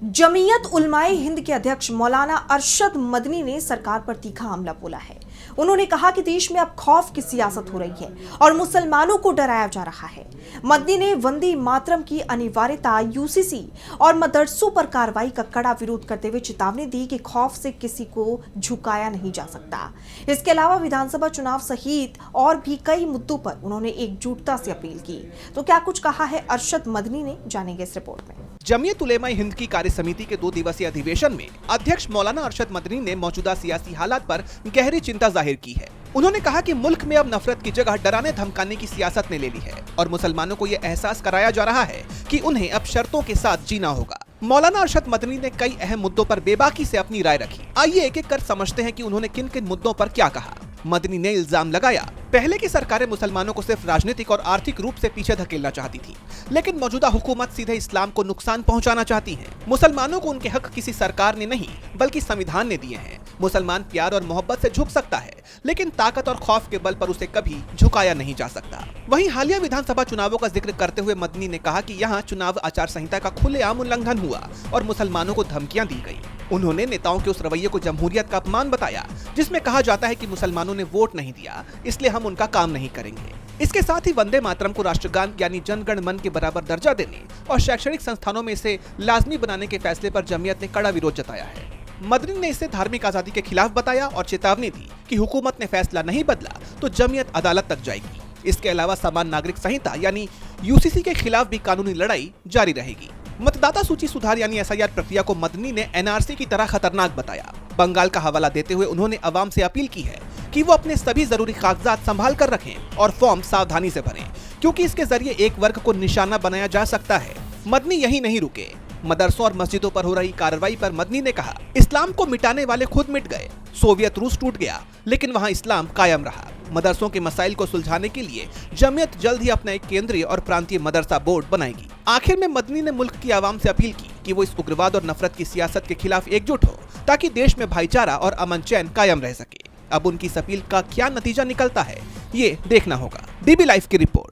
जमीयत उलमाए हिंद के अध्यक्ष मौलाना अरशद मदनी ने सरकार पर तीखा हमला बोला है। उन्होंने कहा कि देश में अब खौफ की सियासत हो रही है और मुसलमानों को डराया जा रहा है। मदनी ने वंदे मातरम की अनिवार्यता, यूसीसी और मदरसों पर कार्रवाई का कड़ा विरोध करते हुए चेतावनी दी कि खौफ से किसी को झुकाया नहीं जा सकता। इसके अलावा विधानसभा चुनाव सहित और भी कई मुद्दों पर उन्होंने एकजुटता से अपील की। तो क्या कुछ कहा है अरशद मदनी ने, जानेंगे इस रिपोर्ट में। जमीयत उलेमा हिंद की कार्य समिति के 2 दिवसीय अधिवेशन में अध्यक्ष मौलाना अरशद मदनी ने मौजूदा सियासी हालात पर गहरी चिंता जाहिर की है। उन्होंने कहा कि मुल्क में अब नफरत की जगह डराने धमकाने की सियासत ने ले ली है और मुसलमानों को ये एहसास कराया जा रहा है कि उन्हें अब शर्तों के साथ जीना होगा। मौलाना अरशद मदनी ने कई अहम मुद्दों पर बेबाकी से अपनी राय रखी। आइए एक एक कर समझते हैं कि उन्होंने किन किन मुद्दों पर क्या कहा। मदनी ने इल्जाम लगाया, पहले की सरकारें मुसलमानों को सिर्फ राजनीतिक और आर्थिक रूप से पीछे धकेलना चाहती थी, लेकिन मौजूदा हुकूमत सीधे इस्लाम को नुकसान पहुंचाना चाहती है। मुसलमानों को उनके हक किसी सरकार ने नहीं बल्कि संविधान ने दिए हैं। मुसलमान प्यार और मोहब्बत से झुक सकता है, लेकिन ताकत और खौफ के बल पर उसे कभी झुकाया नहीं जा सकता। वहीं हालिया विधानसभा चुनावों का जिक्र करते हुए मदनी ने कहा कि यहाँ चुनाव आचार संहिता का खुलेआम उल्लंघन हुआ और मुसलमानों को धमकियां दी गई। उन्होंने नेताओं के उस रवैये को जमहूरियत का अपमान बताया जिसमें कहा जाता है कि मुसलमानों ने वोट नहीं दिया, इसलिए हम उनका काम नहीं करेंगे। इसके साथ ही वंदे मातरम को राष्ट्रगान यानी जन गण मन के बराबर दर्जा देने और शैक्षणिक संस्थानों में इसे लाजमी बनाने के फैसले पर जमीयत ने कड़ा विरोध जताया है। मदनी ने इसे धार्मिक आजादी के खिलाफ बताया और चेतावनी दी कि हुकूमत ने फैसला नहीं बदला तो जमीयत अदालत तक जाएगी। इसके अलावा समान नागरिक संहिता यानी यूसीसी के खिलाफ भी कानूनी लड़ाई जारी रहेगी। मतदाता सूची सुधार यानी एसआईआर प्रक्रिया को मदनी ने एनआरसी की तरह खतरनाक बताया। बंगाल का हवाला देते हुए उन्होंने अवाम से अपील की है कि वो अपने सभी जरूरी कागजात संभाल कर रखें और फॉर्म सावधानी से भरें, क्योंकि इसके जरिए एक वर्ग को निशाना बनाया जा सकता है। मदनी यही नहीं रुके। मदरसों और मस्जिदों पर हो रही कार्रवाई पर मदनी ने कहा, इस्लाम को मिटाने वाले खुद मिट गए। सोवियत रूस टूट गया, लेकिन वहाँ इस्लाम कायम रहा। मदरसों के मसाइल को सुलझाने के लिए जमीयत जल्द ही अपना एक केंद्रीय और प्रांतीय मदरसा बोर्ड बनाएगी। आखिर में मदनी ने मुल्क की आवाम से अपील की कि वो इस उग्रवाद और नफरत की सियासत के खिलाफ एकजुट हो, ताकि देश में भाईचारा और अमन चैन कायम रह सके। अब उनकी इस अपील का क्या नतीजा निकलता है, ये देखना होगा। डीबी लाइव की रिपोर्ट।